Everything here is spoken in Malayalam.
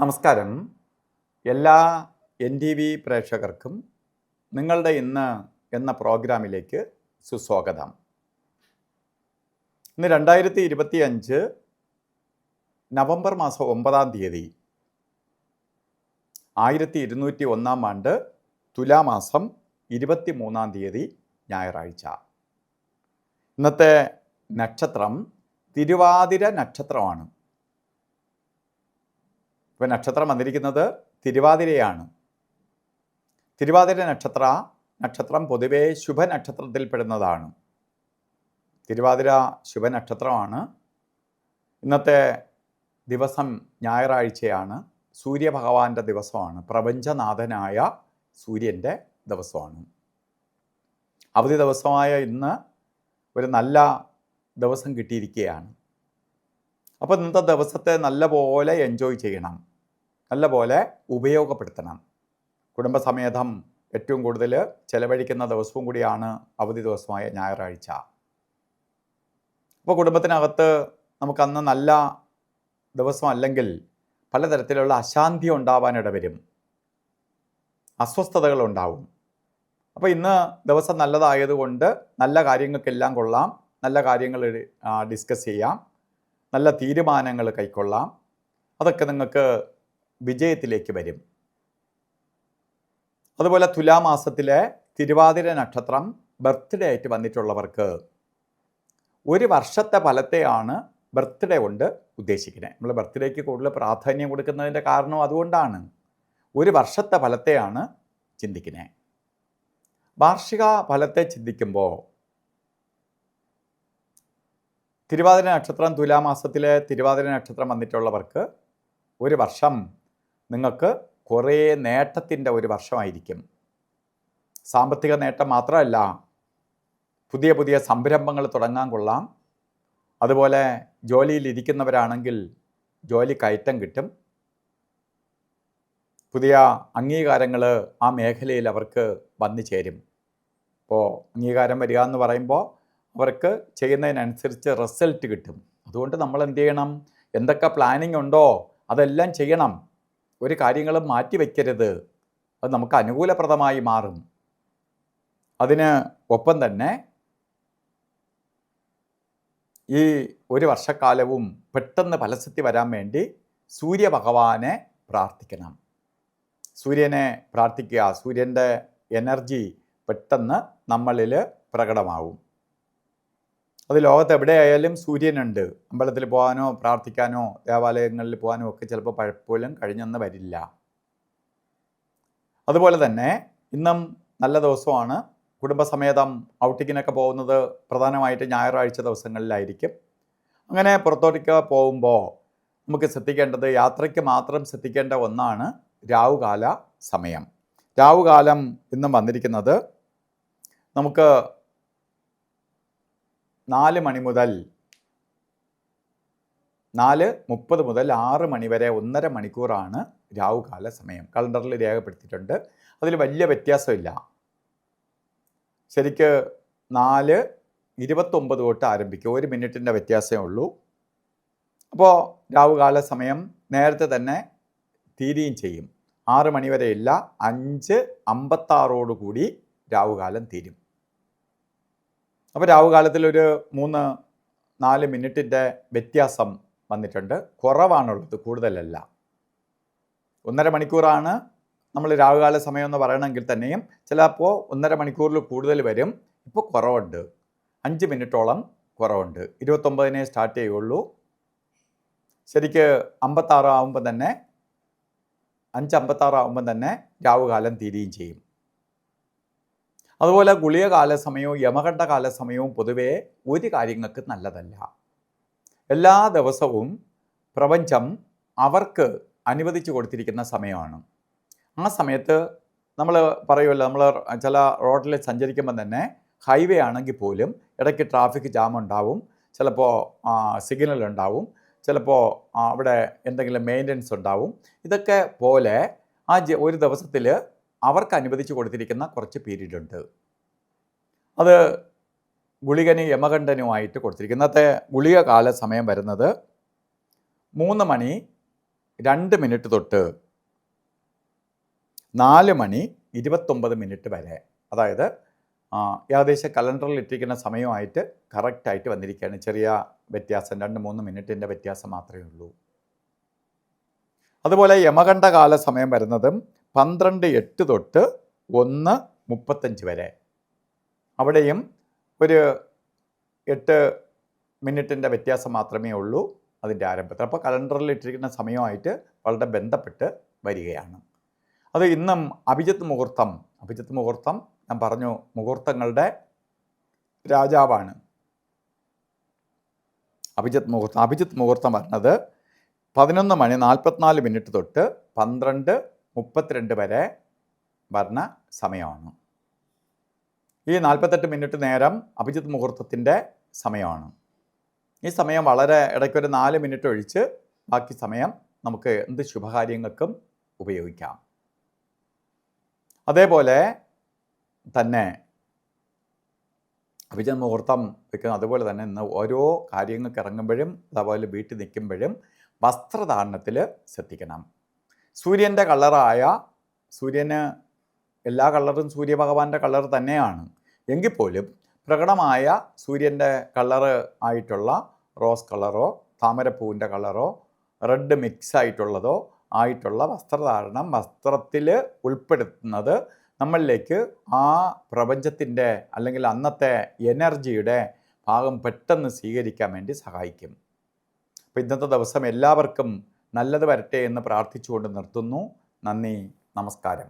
നമസ്കാരം. എല്ലാ NTV പ്രേക്ഷകർക്കും നിങ്ങളുടെ ഇന്ന് എന്ന പ്രോഗ്രാമിലേക്ക് സുസ്വാഗതം. ഇന്ന് 2025 നവംബർ മാസം 9-ാം തീയതി 1201 ആണ്ട് തുലാമാസം 23-ാം തീയതി ഞായറാഴ്ച. ഇന്നത്തെ നക്ഷത്രം തിരുവാതിര നക്ഷത്രമാണ്. ഇപ്പോൾ നക്ഷത്രം വന്നിരിക്കുന്നത് തിരുവാതിരയാണ്. തിരുവാതിര നക്ഷത്രം പൊതുവേ ശുഭനക്ഷത്രത്തിൽപ്പെടുന്നതാണ്. തിരുവാതിര ശുഭനക്ഷത്രമാണ്. ഇന്നത്തെ ദിവസം ഞായറാഴ്ചയാണ്. സൂര്യഭഗവാന്റെ ദിവസമാണ്. പ്രപഞ്ചനാഥനായ സൂര്യൻ്റെ ദിവസമാണ്. അവധി ദിവസമായ ഇന്ന് ഒരു നല്ല ദിവസം കിട്ടിയിരിക്കുകയാണ്. അപ്പോൾ ഇന്നത്തെ ദിവസത്തെ നല്ലപോലെ എൻജോയ് ചെയ്യണം, നല്ലപോലെ ഉപയോഗപ്പെടുത്തണം. കുടുംബസമേതം ഏറ്റവും കൂടുതൽ ചെലവഴിക്കുന്ന ദിവസവും കൂടിയാണ് അവധി ദിവസമായ ഞായറാഴ്ച. അപ്പോൾ കുടുംബത്തിനകത്ത് നമുക്കന്ന് നല്ല ദിവസമല്ലെങ്കിൽ പലതരത്തിലുള്ള അശാന്തി ഉണ്ടാവാനിട വരും, അസ്വസ്ഥതകൾ ഉണ്ടാവും. അപ്പോൾ ഇന്ന് ദിവസം നല്ലതായതുകൊണ്ട് നല്ല കാര്യങ്ങൾക്കെല്ലാം കൊള്ളാം, നല്ല കാര്യങ്ങൾ ഡിസ്കസ് ചെയ്യാം, നല്ല തീരുമാനങ്ങൾ കൈക്കൊള്ളാം. അതൊക്കെ നിങ്ങൾക്ക് വിജയത്തിലേക്ക് വരും. അതുപോലെ തുലാമാസത്തിലെ തിരുവാതിര നക്ഷത്രം ബർത്ത്ഡേ ആയിട്ട് വന്നിട്ടുള്ളവർക്ക് ഒരു വർഷത്തെ ഫലത്തെയാണ് ബർത്ത്ഡേ കൊണ്ട് ഉദ്ദേശിക്കുന്നത്. നമ്മൾ ബർത്ത്ഡേക്ക് കൂടുതൽ പ്രാധാന്യം കൊടുക്കുന്നതിൻ്റെ കാരണം അതുകൊണ്ടാണ്. ഒരു വർഷത്തെ ഫലത്തെയാണ് ചിന്തിക്കുന്നത്. വാർഷിക ഫലത്തെ ചിന്തിക്കുമ്പോൾ തിരുവാതിര നക്ഷത്രം, തുലാമാസത്തിലെ തിരുവാതിര നക്ഷത്രം വന്നിട്ടുള്ളവർക്ക് ഒരു വർഷം നിങ്ങൾക്ക് കുറേ നേട്ടത്തിൻ്റെ ഒരു വർഷമായിരിക്കും. സാമ്പത്തിക നേട്ടം മാത്രമല്ല, പുതിയ പുതിയ സംരംഭങ്ങൾ തുടങ്ങാൻ കൊള്ളാം. അതുപോലെ ജോലിയിലിരിക്കുന്നവരാണെങ്കിൽ ജോലി കയറ്റം കിട്ടും. പുതിയ അംഗീകാരങ്ങൾ ആ മേഖലയിൽ അവർക്ക് വന്നു ചേരും. ഇപ്പോൾ അംഗീകാരം വരിക എന്ന് പറയുമ്പോൾ അവർക്ക് ചെയ്യുന്നതിനനുസരിച്ച് റിസൾട്ട് കിട്ടും. അതുകൊണ്ട് നമ്മൾ എന്ത് ചെയ്യണം? എന്തൊക്കെ പ്ലാനിങ് ഉണ്ടോ അതെല്ലാം ചെയ്യണം. ഒരു കാര്യങ്ങളും മാറ്റി വയ്ക്കരുത്. അത് നമുക്ക് അനുകൂലപ്രദമായി മാറും. അതിന് ഒപ്പം തന്നെ ഈ ഒരു വർഷക്കാലവും പെട്ടെന്ന് ഫലസിദ്ധി വരാൻ വേണ്ടി സൂര്യഭഗവാനെ പ്രാർത്ഥിക്കണം. സൂര്യനെ പ്രാർത്ഥിക്കുക. സൂര്യൻ്റെ എനർജി പെട്ടെന്ന് നമ്മളിൽ പ്രകടമാവും. അത് ലോകത്ത് എവിടെയായാലും സൂര്യനുണ്ട്. അമ്പലത്തിൽ പോകാനോ പ്രാർത്ഥിക്കാനോ ദേവാലയങ്ങളിൽ പോകാനോ ഒക്കെ ചിലപ്പോൾ പലപ്പോഴും കഴിഞ്ഞെന്ന് വരില്ല. അതുപോലെ തന്നെ ഇന്നും നല്ല ദിവസമാണ്. കുടുംബസമേതം ഔട്ടിങ്ങിനൊക്കെ പോകുന്നത് പ്രധാനമായിട്ട് ഞായറാഴ്ച ദിവസങ്ങളിലായിരിക്കും. അങ്ങനെ പുറത്തോട്ടേക്ക് പോകുമ്പോൾ നമുക്ക് ശ്രദ്ധിക്കേണ്ടത്, യാത്രയ്ക്ക് മാത്രം ശ്രദ്ധിക്കേണ്ട ഒന്നാണ് രാവുകാല സമയം. രാവുകാലം ഇന്നും വന്നിരിക്കുന്നത് നമുക്ക് 4 മണി മുതൽ 4:30 മുതൽ 6 മണി വരെ 1.5 മണിക്കൂറാണ് രാവുകാല സമയം. കലണ്ടറിൽ രേഖപ്പെടുത്തിയിട്ടുണ്ട്. അതിൽ വലിയ വ്യത്യാസമില്ല. ശരിക്ക് 4:29 തൊട്ട് ആരംഭിക്കും. 1 മിനിറ്റിൻ്റെ വ്യത്യാസമേ ഉള്ളൂ. അപ്പോൾ രാവുകാല സമയം നേരത്തെ തന്നെ തീരുകയും ചെയ്യും. 6 മണി വരെ ഇല്ല, 5:56 കൂടി രാവുകാലം തീരും. അപ്പോൾ രാവുകാലത്തിലൊരു 3-4 മിനിറ്റിൻ്റെ വ്യത്യാസം വന്നിട്ടുണ്ട്. കുറവാണുള്ളത്, കൂടുതലല്ല. 1.5 മണിക്കൂറാണ് നമ്മൾ രാവുകാല സമയം എന്ന് പറയണമെങ്കിൽ തന്നെയും ചിലപ്പോൾ 1.5 മണിക്കൂറിൽ കൂടുതൽ വരും. ഇപ്പോൾ കുറവുണ്ട്, 5 മിനിറ്റോളം കുറവുണ്ട്. 29-നെ സ്റ്റാർട്ട് ചെയ്യുള്ളൂ. ശരിക്ക് 56 ആകുമ്പോൾ തന്നെ 5:56 ആകുമ്പോൾ തന്നെ രാവുകാലം തീരുകയും ചെയ്യും. അതുപോലെ ഗുളികകാല സമയവും യമകണ്ഠകാല സമയവും പൊതുവേ ഒരു കാര്യങ്ങൾക്ക് നല്ലതല്ല. എല്ലാ ദിവസവും പ്രപഞ്ചം അവർക്ക് അനുവദിച്ചു കൊടുത്തിരിക്കുന്ന സമയമാണ്. ആ സമയത്ത് നമ്മൾ പറയുമല്ലോ, നമ്മൾ ചില റോഡിൽ സഞ്ചരിക്കുമ്പോൾ തന്നെ ഹൈവേ ആണെങ്കിൽ പോലും ഇടയ്ക്ക് ട്രാഫിക് ജാം ഉണ്ടാവും, ചിലപ്പോൾ സിഗ്നൽ ഉണ്ടാവും, ചിലപ്പോൾ അവിടെ എന്തെങ്കിലും മെയിൻ്റനൻസ് ഉണ്ടാവും. ഇതൊക്കെ പോലെ ഒരു ദിവസത്തിൽ അവർക്ക് അനുവദിച്ചു കൊടുത്തിരിക്കുന്ന കുറച്ച് പീരീഡ് ഉണ്ട്. അത് ഗുളികനും യമകണ്ഠനുമായിട്ട് കൊടുത്തിരിക്കും. ഇന്നത്തെ ഗുളിക കാല സമയം വരുന്നത് 3 മണി 2 തൊട്ട് 4:29 വരെ, അതായത് ഏകദേശം കലണ്ടറിൽ ഇട്ടിരിക്കുന്ന സമയമായിട്ട് കറക്റ്റായിട്ട് വന്നിരിക്കുകയാണ്. ചെറിയ വ്യത്യാസം 2-3 മിനിറ്റിൻ്റെ വ്യത്യാസം മാത്രമേ ഉള്ളൂ. അതുപോലെ യമകണ്ഠകാല സമയം വരുന്നതും 12:08 തൊട്ട് 1:35 വരെ. അവിടെയും ഒരു 8 മിനിറ്റിൻ്റെ വ്യത്യാസം മാത്രമേ ഉള്ളൂ അതിൻ്റെ ആരംഭത്തിൽ. അപ്പോൾ കലണ്ടറിൽ ഇട്ടിരിക്കുന്ന സമയമായിട്ട് വളരെ ബന്ധപ്പെട്ട് വരികയാണ്. അത് ഇന്നും അഭിജിത്ത് മുഹൂർത്തം ഞാൻ പറഞ്ഞു മുഹൂർത്തങ്ങളുടെ രാജാവാണ് അഭിജിത്ത് മുഹൂർത്തം പറഞ്ഞത് 11:44 തൊട്ട് 12:32 വരെ വരുന്ന സമയമാണ്. ഈ 48 മിനിറ്റ് നേരം അഭിജിത്ത് മുഹൂർത്തത്തിൻ്റെ സമയമാണ്. ഈ സമയം വളരെ ഇടയ്ക്കൊരു 4 മിനിറ്റ് ഒഴിച്ച് ബാക്കി സമയം നമുക്ക് എന്ത് ശുഭകാര്യങ്ങൾക്കും ഉപയോഗിക്കാം. അതേപോലെ തന്നെ അഭിജിത്ത് മുഹൂർത്തം വെക്കുന്ന അതുപോലെ തന്നെ ഇന്ന് ഓരോ കാര്യങ്ങൾക്ക് ഇറങ്ങുമ്പോഴും അതുപോലെ വീട്ടിൽ നിൽക്കുമ്പോഴും വസ്ത്രധാരണത്തിൽ ശ്രദ്ധിക്കണം. സൂര്യൻ്റെ കളറായ സൂര്യന് എല്ലാ കളറും സൂര്യഭഗവാന്റെ കളർ തന്നെയാണ് എങ്കിൽ പോലും പ്രകടമായ സൂര്യൻ്റെ കളറ് ആയിട്ടുള്ള റോസ് കളറോ താമരപ്പൂവിൻ്റെ കളറോ റെഡ് മിക്സ് ആയിട്ടുള്ളതോ ആയിട്ടുള്ള വസ്ത്രധാരണം വസ്ത്രത്തിൽ ഉൾപ്പെടുത്തുന്നത് നമ്മളിലേക്ക് ആ പ്രപഞ്ചത്തിൻ്റെ അല്ലെങ്കിൽ അന്നത്തെ എനർജിയുടെ ഭാഗം പെട്ടെന്ന് സ്വീകരിക്കാൻ വേണ്ടി സഹായിക്കും. അപ്പോൾ ഇന്നത്തെ ദിവസം എല്ലാവർക്കും നല്ലത് വരട്ടെ എന്ന് പ്രാർത്ഥിച്ചുകൊണ്ട് നിർത്തുന്നു. നന്ദി, നമസ്കാരം.